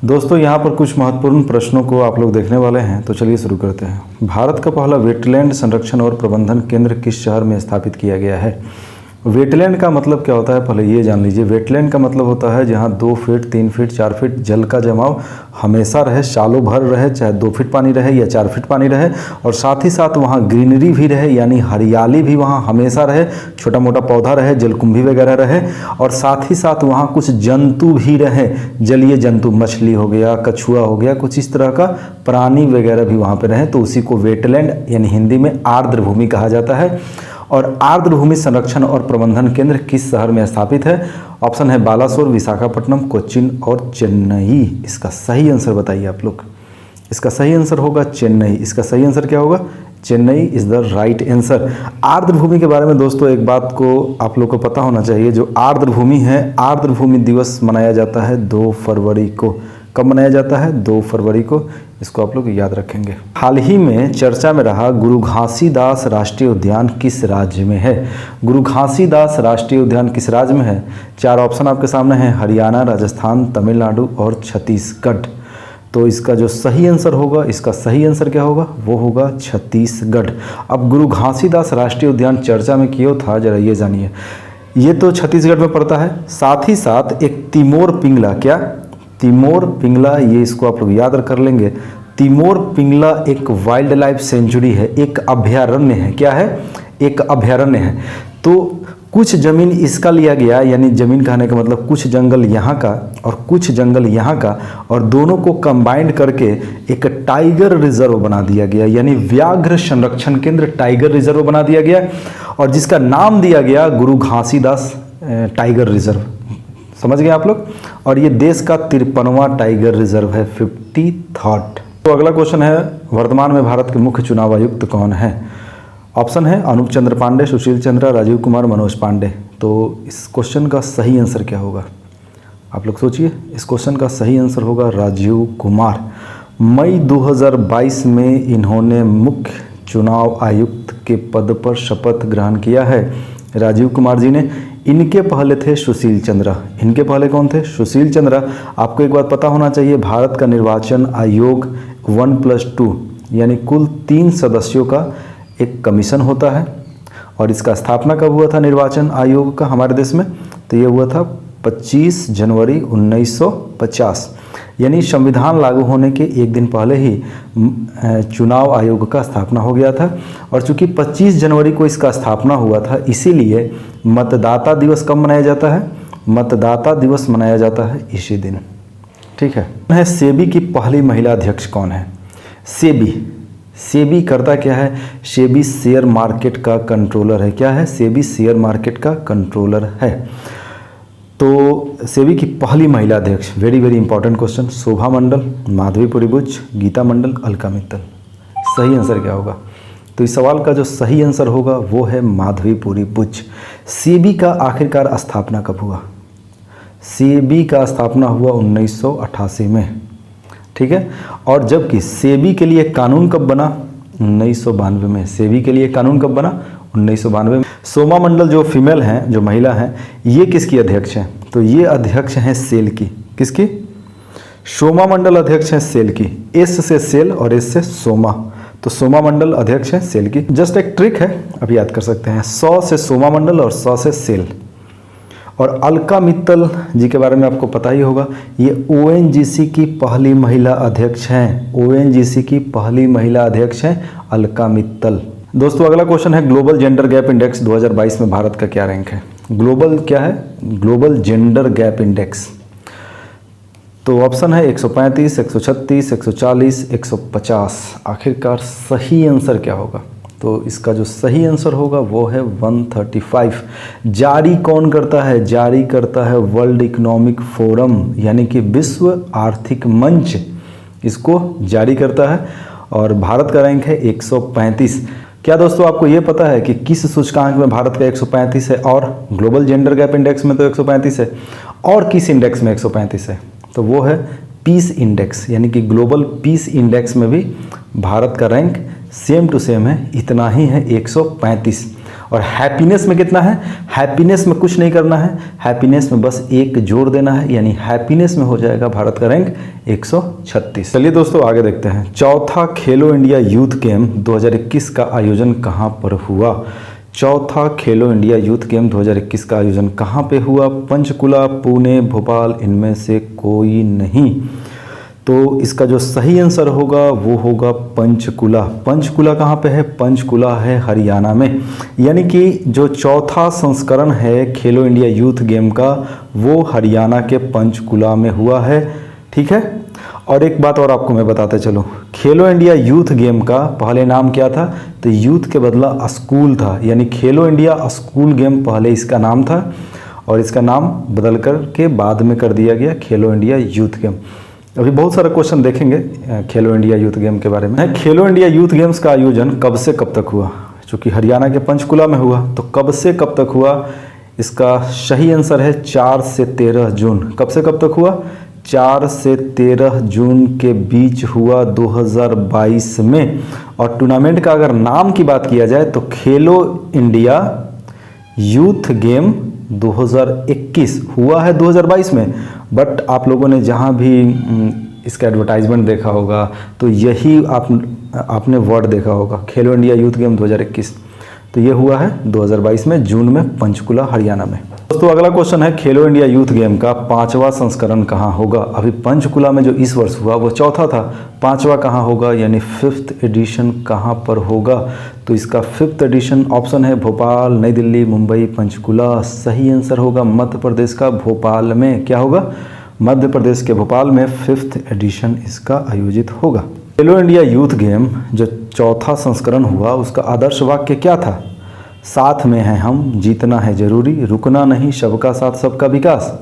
दोस्तों यहाँ पर कुछ महत्वपूर्ण प्रश्नों को आप लोग देखने वाले हैं, तो चलिए शुरू करते हैं। भारत का पहला वेटलैंड संरक्षण और प्रबंधन केंद्र किस शहर में स्थापित किया गया है? वेटलैंड का मतलब क्या होता है, पहले ये जान लीजिए। वेटलैंड का मतलब होता है जहाँ 2 फीट 3 फीट 4 फीट जल का जमाव हमेशा रहे, सालों भर रहे, चाहे 2 फीट पानी रहे या 4 फीट पानी रहे, और साथ ही साथ वहाँ ग्रीनरी भी रहे, यानी हरियाली भी वहाँ हमेशा रहे, छोटा मोटा पौधा रहे, जलकुंभी वगैरह रहे, और साथ ही साथ वहाँ कुछ जंतु भी रहे, जलीय जंतु, मछली हो गया, कछुआ हो गया, कुछ इस तरह का प्राणी वगैरह भी वहाँ पर रहे, तो उसी को वेटलैंड यानी हिंदी में आर्द्र भूमि कहा जाता है। और आर्द्र भूमि संरक्षण और प्रबंधन केंद्र किस शहर में स्थापित है? ऑप्शन है बालासोर, विशाखापट्टनम, कोच्चिन और चेन्नई। इसका सही आंसर बताइए आप लोग। इसका सही आंसर होगा चेन्नई। इसका सही आंसर क्या होगा? Chennai is the right answer. आर्द्र भूमि के बारे में दोस्तों एक बात को आप लोग को पता होना चाहिए। जो आर्द्र भूमि है, आर्द्र भूमि दिवस मनाया जाता है 2 फरवरी को। कब मनाया जाता है? 2 फरवरी को। इसको आप लोग याद रखेंगे। हाल ही में चर्चा में रहा गुरु घासीदास राष्ट्रीय उद्यान किस राज्य में है? गुरु घासीदास राष्ट्रीय उद्यान किस राज्य में है? 4 ऑप्शन आपके सामने हैं, हरियाणा, राजस्थान, तमिलनाडु और छत्तीसगढ़। तो इसका जो सही आंसर होगा, इसका सही आंसर क्या होगा? वो होगा छत्तीसगढ़। अब गुरु घासीदास राष्ट्रीय उद्यान चर्चा में क्यों था, जरा ये जानिए। ये तो छत्तीसगढ़ में पड़ता है, साथ ही साथ एक तिमोर पिंगला, क्या तिमोर पिंगला, ये इसको आप लोग याद कर लेंगे। तिमोर पिंगला एक वाइल्ड लाइफ सेंचुरी है, एक अभयारण्य है। क्या है? एक अभयारण्य है। तो कुछ ज़मीन इसका लिया गया, यानी ज़मीन कहने का मतलब कुछ जंगल यहाँ का और कुछ जंगल यहाँ का, और दोनों को कंबाइंड करके एक टाइगर रिजर्व बना दिया गया, यानी व्याघ्र संरक्षण केंद्र टाइगर रिजर्व बना दिया गया, और जिसका नाम दिया गया गुरु घासीदास टाइगर रिजर्व। समझ गए आप लोग? और ये देश का 53वां टाइगर रिजर्व है, 53rd। तो अगला क्वेश्चन है, वर्तमान में भारत के मुख्य चुनाव आयुक्त कौन है? ऑप्शन है अनूप चंद्र पांडे, सुशील चंद्रा, राजीव कुमार, मनोज पांडे। तो इस क्वेश्चन का सही आंसर क्या होगा? आप लोग सोचिए। इस क्वेश्चन का सही आंसर होगा राजीव कुमार। मई 2022 में इन्होंने मुख्य चुनाव आयुक्त के पद पर शपथ ग्रहण किया है, राजीव कुमार जी ने। इनके पहले थे सुशील चंद्रा। इनके पहले कौन थे? सुशील चंद्रा। आपको एक बात पता होना चाहिए, भारत का निर्वाचन आयोग 1+2 यानी कुल 3 सदस्यों का एक कमीशन होता है, और इसका स्थापना कब हुआ था निर्वाचन आयोग का हमारे देश में? तो ये हुआ था 25 जनवरी 1950, यानी संविधान लागू होने के एक दिन पहले ही चुनाव आयोग का स्थापना हो गया था। और चूंकि 25 जनवरी को इसका स्थापना हुआ था, इसीलिए मतदाता दिवस कब मनाया जाता है? मतदाता दिवस मनाया जाता है इसी दिन। ठीक है। सेबी की पहली महिला अध्यक्ष कौन है? सेबी करता क्या है? सेबी शेयर मार्केट का कंट्रोलर है। क्या है? सेबी शेयर मार्केट का कंट्रोलर है। तो सेबी की पहली महिला अध्यक्ष, वेरी वेरी इंपॉर्टेंट क्वेश्चन, शोभा मंडल, माधवीपुरी बुच, गीता मंडल, अलका मित्तल। सही आंसर क्या होगा? तो इस सवाल का जो सही आंसर होगा वो है माधवीपुरी बुच। सेबी का आखिरकार स्थापना कब हुआ? सेबी का स्थापना हुआ 1988 में। ठीक है। और जबकि सेबी के लिए कानून कब बना? 1992 में। सेबी के लिए कानून कब बना? 1992 में। सोमा मंडल जो फीमेल हैं, जो महिला हैं, ये किसकी अध्यक्ष हैं? तो ये अध्यक्ष हैं सेल की। किसकी? सोमा मंडल अध्यक्ष हैं सेल की। एस से सेल और एस से सोमा, तो सोमा मंडल अध्यक्ष हैं सेल की। जस्ट एक ट्रिक है, अब याद कर सकते हैं। 100 से सोमा मंडल और 100 से सेल। और अलका मित्तल जी के बारे में आपको पता ही होगा, ये ओएनजीसी की पहली महिला अध्यक्ष हैं। ओएनजीसी की पहली महिला अध्यक्ष हैं अलका मित्तल। दोस्तों अगला क्वेश्चन है, ग्लोबल जेंडर गैप इंडेक्स 2022 में भारत का क्या रैंक है? ग्लोबल क्या है? Global gender gap index. तो ऑप्शन है 135, 136, 140, 150। आखिरकार सही आंसर क्या होगा? तो इसका जो सही आंसर होगा वो है 135। जारी कौन करता है? जारी करता है वर्ल्ड इकोनॉमिक फोरम, यानी कि विश्व आर्थिक मंच इसको जारी करता है। और भारत का रैंक है 135। क्या दोस्तों आपको ये पता है कि किस सूचकांक में भारत का 135 है? और ग्लोबल जेंडर गैप इंडेक्स में तो 135 है, और किस इंडेक्स में 135 है? तो वो है पीस इंडेक्स, यानी कि ग्लोबल पीस इंडेक्स में भी भारत का रैंक सेम टू सेम है, इतना ही है 135। और हैप्पीनेस में कितना है, हैप्पीनेस में कुछ नहीं करना है, हैप्पीनेस में बस एक जोड़ देना है, यानी हैप्पीनेस में हो जाएगा भारत का रैंक 136। चलिए दोस्तों आगे देखते हैं। चौथा खेलो इंडिया यूथ गेम 2021 का आयोजन कहाँ पर हुआ? चौथा खेलो इंडिया यूथ गेम 2021 का आयोजन कहाँ पे हुआ? पंचकुला, पुणे, भोपाल, इनमें से कोई नहीं। तो इसका जो सही आंसर होगा वो होगा पंचकुला। पंचकुला कहाँ पे है? पंचकुला है हरियाणा में। यानी कि जो चौथा संस्करण है खेलो इंडिया यूथ गेम का वो हरियाणा के पंचकुला में हुआ है। ठीक है, और एक बात और आपको मैं बताते चलूँ, खेलो इंडिया यूथ गेम का पहले नाम क्या था? तो यूथ के बदला स्कूल था, यानी खेलो इंडिया स्कूल गेम पहले इसका नाम था और इसका नाम बदल कर के बाद में कर दिया गया खेलो इंडिया यूथ गेम। अभी बहुत सारे क्वेश्चन देखेंगे खेलो इंडिया यूथ गेम के बारे में। खेलो इंडिया यूथ गेम्स का आयोजन कब से कब तक हुआ? चूँकि हरियाणा के पंचकुला में हुआ तो कब से कब तक हुआ? इसका सही आंसर है 4 से 13 जून। कब से कब तक हुआ? 4 से 13 जून के बीच हुआ 2022 में। और टूर्नामेंट का अगर नाम की बात किया जाए तो खेलो इंडिया यूथ गेम 2021 हुआ है 2022 में, बट आप लोगों ने जहाँ भी इसका एडवर्टाइजमेंट देखा होगा तो यही आपने वर्ड देखा होगा, खेलो इंडिया यूथ गेम 2021। तो ये हुआ है 2022 में, जून में, पंचकुला हरियाणा में। दोस्तों अगला क्वेश्चन है खेलो इंडिया यूथ गेम का 5वां संस्करण कहाँ होगा? अभी पंचकुला में जो इस वर्ष हुआ वो चौथा था, 5वां कहाँ होगा, यानी 5th एडिशन कहाँ पर होगा? तो इसका 5th एडिशन ऑप्शन है भोपाल, नई दिल्ली, मुंबई, पंचकुला। सही आंसर होगा मध्य प्रदेश का भोपाल में। क्या होगा? मध्य प्रदेश के भोपाल में 5th एडिशन इसका आयोजित होगा। खेलो इंडिया यूथ गेम जो चौथा संस्करण हुआ उसका आदर्श वाक्य क्या था? साथ में हैं हम, जीतना है जरूरी, रुकना नहीं, सबका साथ सबका विकास।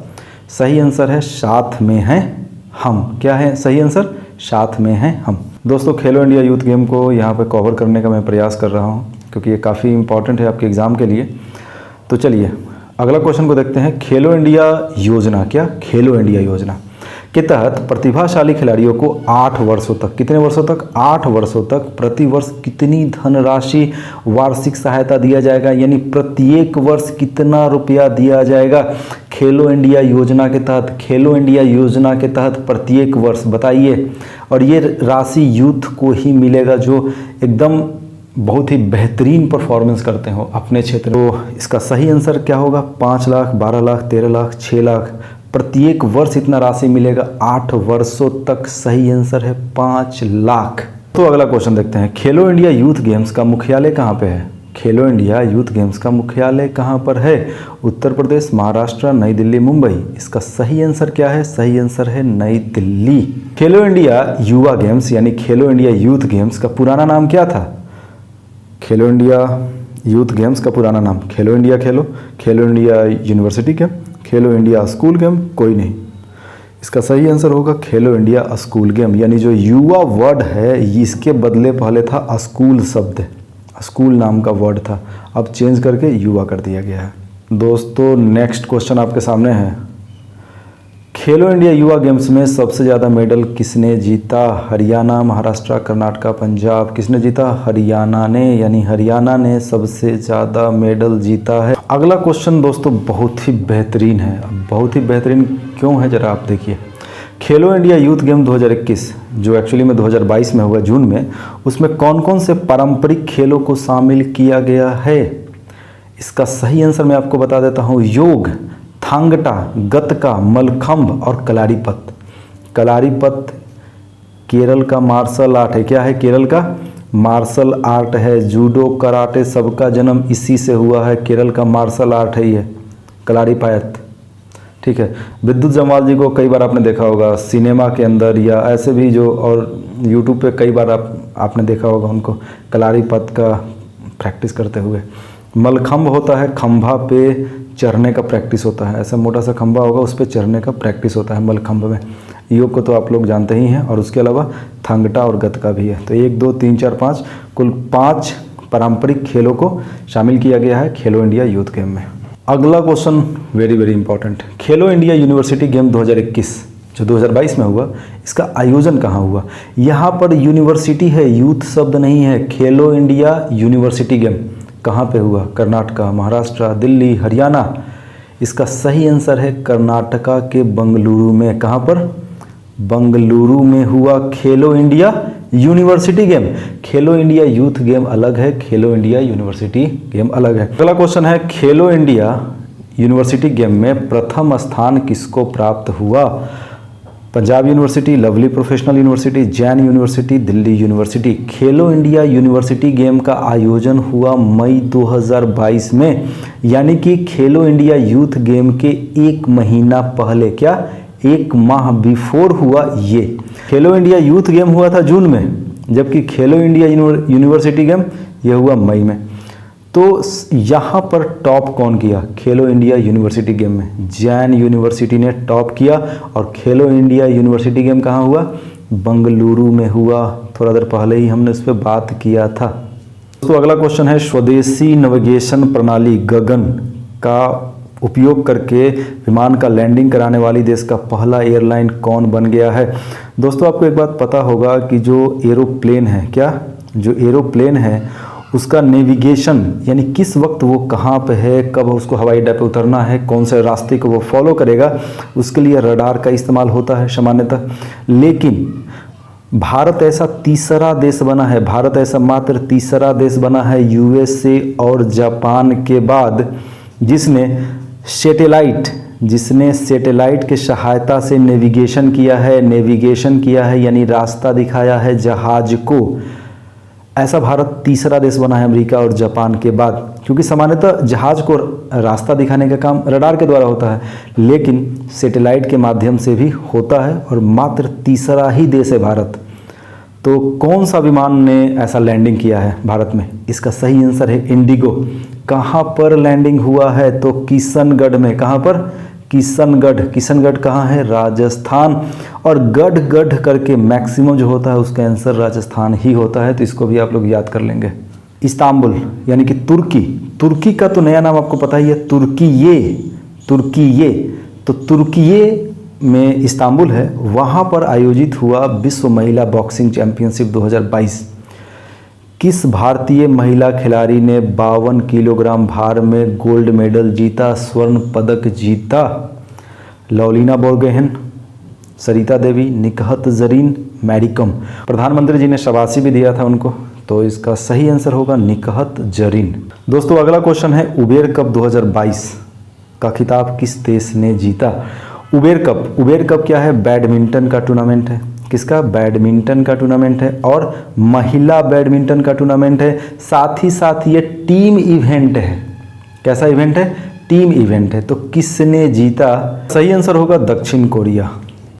सही आंसर है साथ में हैं हम। क्या है सही आंसर? साथ में हैं हम। दोस्तों खेलो इंडिया यूथ गेम को यहाँ पे कवर करने का मैं प्रयास कर रहा हूँ क्योंकि ये काफ़ी इंपॉर्टेंट है आपके एग्ज़ाम के लिए। तो चलिए अगला क्वेश्चन को देखते हैं। खेलो इंडिया योजना, क्या खेलो इंडिया योजना के तहत प्रतिभाशाली खिलाड़ियों को 8 वर्षों तक, कितने वर्षों तक? 8 वर्षों तक प्रति वर्ष कितनी धनराशि वार्षिक सहायता दिया जाएगा, यानी प्रत्येक वर्ष कितना रुपया दिया जाएगा खेलो इंडिया योजना के तहत? खेलो इंडिया योजना के तहत प्रत्येक वर्ष बताइए। और ये राशि यूथ को ही मिलेगा जो एकदम बहुत ही बेहतरीन परफॉर्मेंस करते हो अपने क्षेत्र में। तो इसका सही आंसर क्या होगा? 5 लाख, 12 लाख, 13 लाख, 6 लाख, प्रत्येक वर्ष इतना राशि मिलेगा 8 वर्षों तक। सही आंसर है 5 लाख। तो अगला क्वेश्चन देखते हैं। खेलो इंडिया यूथ गेम्स का मुख्यालय कहाँ पे है? खेलो इंडिया यूथ गेम्स का मुख्यालय कहाँ पर है? उत्तर प्रदेश, महाराष्ट्र, नई दिल्ली, मुंबई। इसका सही आंसर क्या है? सही आंसर है नई दिल्ली। खेलो इंडिया युवा गेम्स यानी खेलो इंडिया यूथ गेम्स का पुराना नाम क्या था? खेलो इंडिया यूथ गेम्स का पुराना नाम खेलो इंडिया खेलो इंडिया यूनिवर्सिटी गेम, खेलो इंडिया स्कूल गेम, कोई नहीं। इसका सही आंसर होगा खेलो इंडिया स्कूल गेम, यानी जो युवा वर्ड है इसके बदले पहले था स्कूल शब्द, स्कूल नाम का वर्ड था, अब चेंज करके युवा कर दिया गया है। दोस्तों नेक्स्ट क्वेश्चन आपके सामने है। खेलो इंडिया युवा गेम्स में सबसे ज़्यादा मेडल किसने जीता? हरियाणा, महाराष्ट्र, कर्नाटक, पंजाब। किसने जीता? हरियाणा ने, यानी हरियाणा ने सबसे ज़्यादा मेडल जीता है। अगला क्वेश्चन दोस्तों बहुत ही बेहतरीन है। बहुत ही बेहतरीन क्यों है ज़रा आप देखिए। खेलो इंडिया यूथ गेम 2021 जो एक्चुअली में 2022 में हुआ जून में, उसमें कौन कौन से पारंपरिक खेलों को शामिल किया गया है? इसका सही आंसर मैं आपको बता देता हूँ। योग, थांगटा, गतका, मलखंभ और कलारीपत। कलारीपत केरल का मार्शल आर्ट है। क्या है? केरल का मार्शल आर्ट है। जूडो, कराटे सबका जन्म इसी से हुआ है। केरल का मार्शल आर्ट है ये कलारीपयत। ठीक है। विद्युत जम्वाल जी को कई बार आपने देखा होगा सिनेमा के अंदर या ऐसे भी जो, और यूट्यूब पे कई बार आपने देखा होगा उनको कलारीपत का प्रैक्टिस करते हुए। मलखंभ होता है, खंभा पे चढ़ने का प्रैक्टिस होता है। ऐसा मोटा सा खंभा होगा उस पर चढ़ने का प्रैक्टिस होता है मलखंभ में। योग को तो आप लोग जानते ही हैं, और उसके अलावा थांगटा और गतका भी है। तो 1 2 3 4 5 कुल 5 पारंपरिक खेलों को शामिल किया गया है खेलो इंडिया यूथ गेम में। अगला क्वेश्चन वेरी वेरी इंपॉर्टेंट। खेलो इंडिया यूनिवर्सिटी गेम 2021 जो 2022 में हुआ, इसका आयोजन कहाँ हुआ? यहाँ पर यूनिवर्सिटी है, यूथ शब्द नहीं है। खेलो इंडिया यूनिवर्सिटी गेम, कहाँ पे हुआ? कर्नाटका, महाराष्ट्र, दिल्ली, हरियाणा। इसका सही आंसर है कर्नाटका के बंगलुरु में। कहाँ पर? बंगलुरु में हुआ खेलो इंडिया यूनिवर्सिटी गेम। खेलो इंडिया यूथ गेम अलग है, खेलो इंडिया यूनिवर्सिटी गेम अलग है। अगला क्वेश्चन है, खेलो इंडिया यूनिवर्सिटी गेम में प्रथम स्थान किसको प्राप्त हुआ? Punjab university, lovely professional university, Jain university, Delhi university. खेलो इंडिया यूनिवर्सिटी गेम का आयोजन हुआ मई 2022 में, यानी कि खेलो इंडिया यूथ गेम के एक महीना पहले, क्या 1 माह बिफोर हुआ ये। खेलो इंडिया यूथ गेम हुआ था जून में, जबकि खेलो इंडिया यूनिवर्सिटी गेम ये हुआ मई में। तो यहाँ पर टॉप कौन किया खेलो इंडिया यूनिवर्सिटी गेम में? जैन यूनिवर्सिटी ने टॉप किया। और खेलो इंडिया यूनिवर्सिटी गेम कहाँ हुआ? बंगलुरु में हुआ। थोड़ा देर पहले ही हमने इस पर बात किया था। तो अगला क्वेश्चन है, स्वदेशी नेविगेशन प्रणाली गगन का उपयोग करके विमान का लैंडिंग कराने वाली देश का पहला एयरलाइन कौन बन गया है? दोस्तों आपको एक बात पता होगा कि जो एरोप्लेन है, क्या जो एरोप्लेन है उसका नेविगेशन यानी किस वक्त वो कहाँ पे है, कब उसको हवाई अड्डे पे उतरना है, कौन से रास्ते को वो फॉलो करेगा, उसके लिए रडार का इस्तेमाल होता है सामान्यतः। लेकिन भारत ऐसा तीसरा देश बना है, भारत ऐसा मात्र तीसरा देश बना है यूएसए और जापान के बाद जिसने सैटेलाइट के सहायता से नेविगेशन किया है यानी रास्ता दिखाया है जहाज को। ऐसा भारत तीसरा देश बना है अमेरिका और जापान के बाद, क्योंकि सामान्यतः जहाज को रास्ता दिखाने का काम रडार के द्वारा होता है, लेकिन सैटेलाइट के माध्यम से भी होता है और मात्र तीसरा ही देश है भारत। तो कौन सा विमान ने ऐसा लैंडिंग किया है भारत में? इसका सही आंसर है इंडिगो। कहाँ पर लैंडिंग हुआ है? तो किशनगढ़ में। कहाँ पर? किशनगढ़ कहाँ है? राजस्थान। और गढ़ करके मैक्सिमम जो होता है उसका आंसर राजस्थान ही होता है, तो इसको भी आप लोग याद कर लेंगे। इस्तांबुल यानी कि तुर्की का तो नया नाम आपको पता ही है, तुर्कीये। तो तुर्कीये में इस्तांबुल है, वहाँ पर आयोजित हुआ विश्व महिला बॉक्सिंग चैंपियनशिप 2022। किस भारतीय महिला खिलाड़ी ने 52 किलोग्राम भार में गोल्ड मेडल जीता, स्वर्ण पदक जीता? Lovlina Borgohain, Sarita Devi, Nikhat Zareen, Mary com. प्रधानमंत्री जी ने शाबाशी भी दिया था उनको, तो इसका सही आंसर होगा निकहत जरीन। दोस्तों अगला क्वेश्चन है, उबेर कप 2022 का खिताब किस देश ने जीता? उबेर कप क्या है? बैडमिंटन का टूर्नामेंट है। किसका? बैडमिंटन का टूर्नामेंट है और महिला बैडमिंटन का टूर्नामेंट है। साथ ही साथ ये टीम इवेंट है। कैसा इवेंट है? टीम इवेंट है। तो किसने जीता? सही आंसर होगा दक्षिण कोरिया।